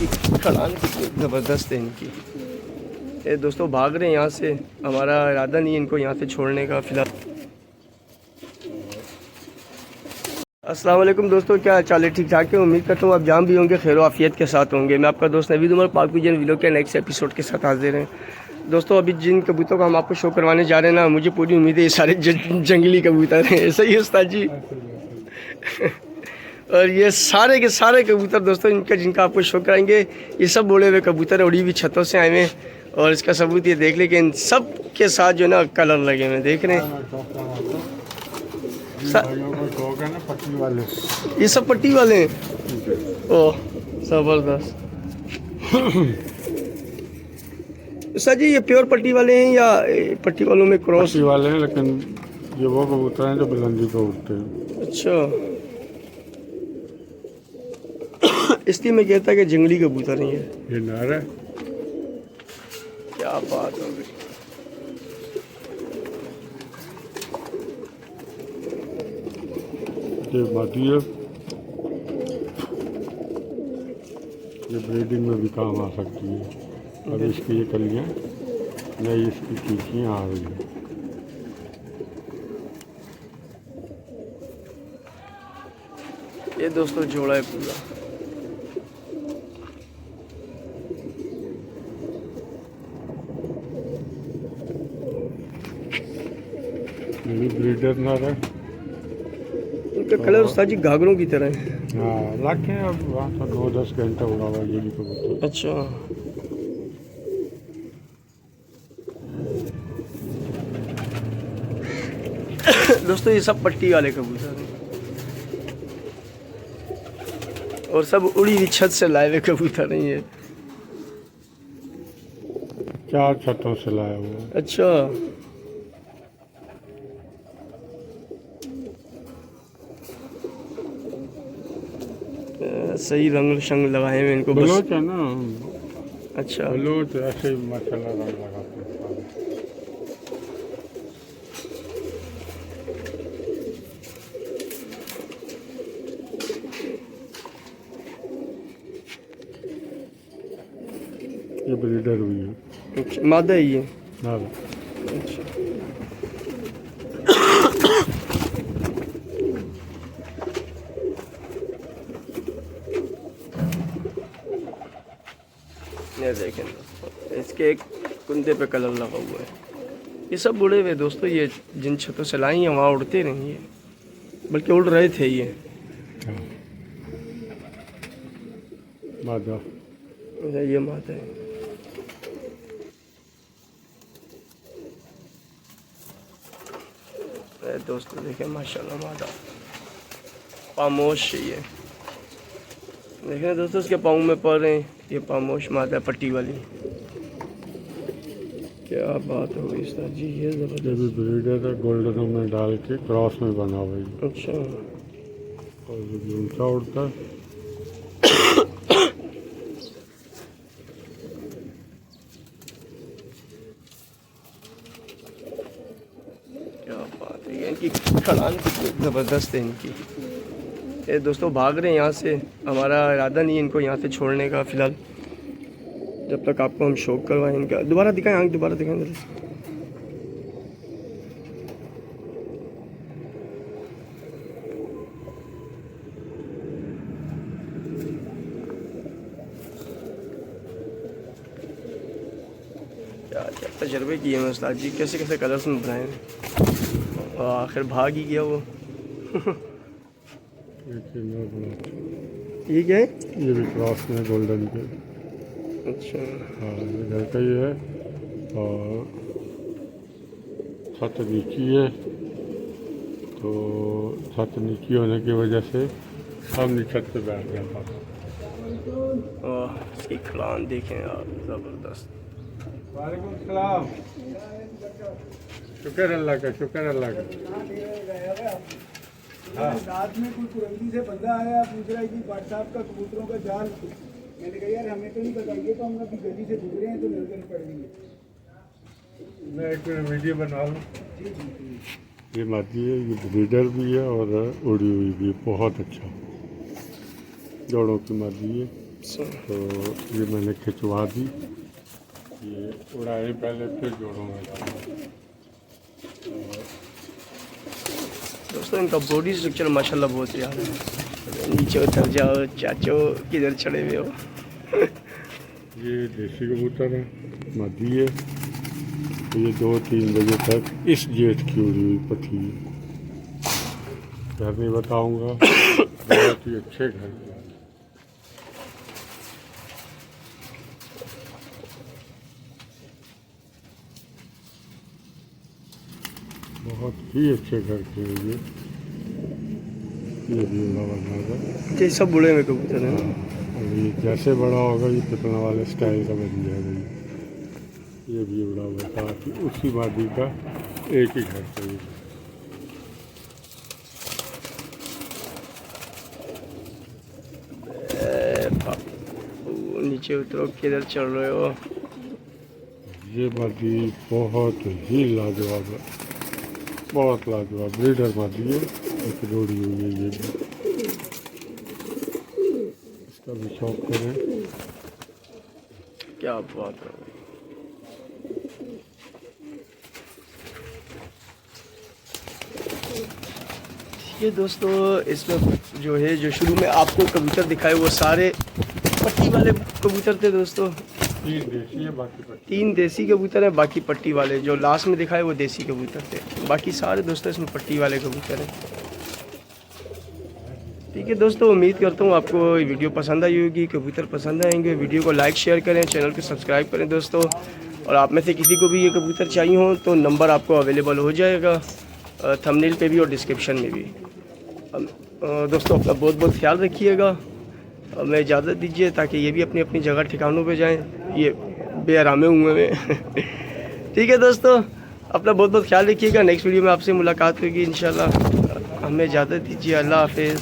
इनकी खड़ान कितनी ज़बरदस्त है इनकी। ये दोस्तों भाग रहे हैं यहाँ से, हमारा इरादा नहीं है इनको यहाँ से छोड़ने का फ़िलहाल। अस्सलाम वालेकुम दोस्तों, क्या हाल चाल है? ठीक ठाक है। उम्मीद करता हूँ आप जाम भी होंगे, खैर आफियत के साथ होंगे। मैं आपका दोस्त नवीद उमर पाक विजन वीडियो के नेक्स्ट एपिसोड के साथ हाजिर हैं। दोस्तों अभी जिन कबूतरों को हम आपको शो करवाने जा रहे हैं ना, मुझे पूरी उम्मीद है ये सारे जंगली कबूतर हैं। ऐसा ही है उस्ताद जी? और ये सारे के सारे कबूतर दोस्तों जिनका आपको शो कराएंगे, ये सब बोले हुए कबूतर उड़ी हुई छतों से आए हुए हैं। और इसका सबूत ये देख ले कि इन सब के साथ जो है ना कलर लगे हुए देख रहे हैं। पट्टी वाले, ये सब पट्टी वाले हैं। ओह ज़बरदस्त। सर जी ये प्योर पट्टी वाले हैं या पट्टी वालों में क्रॉस? पट्टी वाले हैं, लेकिन ये वो कबूतर हैं जो बुलंदी पे उड़ते हैं। अच्छा इसलिए मैं कहता कि जंगली कबूतर नहीं है। ये नर है। क्या बात हो गई। ये मादी है, ये ब्रीडिंग में भी काम आ सकती है। अब इसकी ये कलियाँ नई इसकी टीचियाँ आ रही हैं। ये दोस्तों जोड़ा है पूरा। ये भी ब्रीडर नर है। इनका कलर उस्ताद जी घाघरों की तरह है। हाँ रखे हैं, अब वहाँ तो 9-10 घंटा उड़ा हुआ ये भी कबूतर। अच्छा दोस्तों ये सब पट्टी वाले कबूतर हैं और सब उड़ी हुई छत से लाए हुए कबूतर नहीं है। 4 छतों से लाया हुआ है। अच्छा सही रंग शंग लगाए हुए इनको बस। बलोच है ना। अच्छा बलोच ऐसे ही माशाल्लाह रंग लगाते हैं सारे। ये ब्रीडर हुई है। अच्छा मादा है ये। हाँ अच्छा ये देखें दोस्तों, इसके एक कुंदे पे कलर लगा हुआ है। ये सब उड़े हुए दोस्तों, ये जिन छतों से लाई हैं वहाँ उड़ते नहीं है, बल्कि उड़ रहे थे ये। मादा। ये मादा है। दोस्तों देखें माशाल्लाह मादा पामोश है ये। देखें दोस्तों इसके पाँव में पड़ रहे हैं, ये पामोश मादा पट्टी वाली। क्या बात हो गई उस्ताद जी, ये ये ज़बरदस्त। भी ब्रीडर है, गोल्डनों में डाल के क्रॉस में बना हुआ है। अच्छा और ये भी ऊंचा उड़ता है। क्या बात है, इनकी खड़ान कितनी ज़बरदस्त है इनकी। ये दोस्तों भाग रहे हैं यहाँ से, हमारा इरादा नहीं है इनको यहाँ से छोड़ने का फ़िलहाल, जब तक आपको हम शौक करवाएं इनका। दोबारा दिखाएं, आँख दोबारा दिखाएं जरा। क्या क्या तजर्बे किए हैं उस्ताद जी, कैसे कैसे कलर्स में बनाए हैं। और आखिर भाग ही गया वो। ये क्या है? ये भी क्रॉस में गोल्डन के। अच्छा हाँ ये घर का ही है और छत नीची है, तो छत नीची होने की वजह से हम छत पे बैठ गया था। और इसकी खड़ान देखें आप, ज़बरदस्त। वालेकुम सलाम। शुक्र अल्लाह का, शुक्र अल्लाह का। हाँ। रात में कोई कुरंगी से बंदा आया, पूछ रहा है कि भाट साहब का कबूतरों का जाल। मैंने कहा यार हमें तो नहीं पता, ये तो हम अभी गली से गुजरे हैं तो नजर पड़ गई है। मैं एक वीडियो बना लूँ। जी जी। ये मादी है, ये ब्रीडर भी है और उड़ी हुई भी है, बहुत अच्छा जोड़ों की मादी है। तो ये मैंने खिंचवा दी, ये उड़ाए पहले फिर जोड़ूंगा। दोस्तों इनका बॉडी स्ट्रक्चर माशाल्लाह बहुत प्यारा है। नीचे उतर जाओ चाचो, किधर चढ़े हुए हो। ये देसी कबूतर है, मादी है। तो ये 2-3 बजे तक इस जेठ की उड़ी हुई पथी, घर नहीं बताऊंगा, बहुत ही अच्छे घर के। बहुत ही अच्छे घर के हैं ये भी उड़ा बना था। ये सब बुढ़े में कबूतर हैं। अभी जैसे बड़ा होगा ये पिपला वाले स्टाइल का बन जाएगा। ये भी उड़ा हुआ था कि उसी वादी का एक ही घर था ये। नीचे उतरो, किधर चल रहे हो। ये वादी बहुत ही लाजवाब है, बहुत लाजवाब ब्रीडर वादी है। एक जोड़ी हुई है ये भी, इसका भी शौक करें। क्या बात है। ये दोस्तों इसमें जो है, जो शुरू में आपको कबूतर दिखाए वो सारे पट्टी वाले कबूतर थे दोस्तों। 3 देसी है, बाकी पट्टी। 3 देसी कबूतर हैं, बाकी पट्टी वाले। जो लास्ट में दिखाए वो देसी कबूतर थे, बाकी सारे दोस्तों इसमें पट्टी वाले कबूतर हैं। ठीक है दोस्तों, उम्मीद करता हूँ आपको ये वीडियो पसंद आई होगी, कबूतर पसंद आएंगे। वीडियो को लाइक शेयर करें, चैनल को सब्सक्राइब करें दोस्तों। और आप में से किसी को भी ये कबूतर चाहिए हो तो नंबर आपको अवेलेबल हो जाएगा थंबनेल पे भी और डिस्क्रिप्शन में भी। दोस्तों अपना बहुत बहुत ख्याल रखिएगा। हमें इजाज़त दीजिए ताकि ये भी अपनी अपनी जगह ठिकानों पे जाएं, ये बेआरामे हुए में। ठीक है दोस्तों, अपना बहुत बहुत ख्याल रखिएगा। नेक्स्ट वीडियो में आपसे मुलाकात होगी इंशाल्लाह। हमें इजाज़त दीजिए, अल्लाह हाफिज़।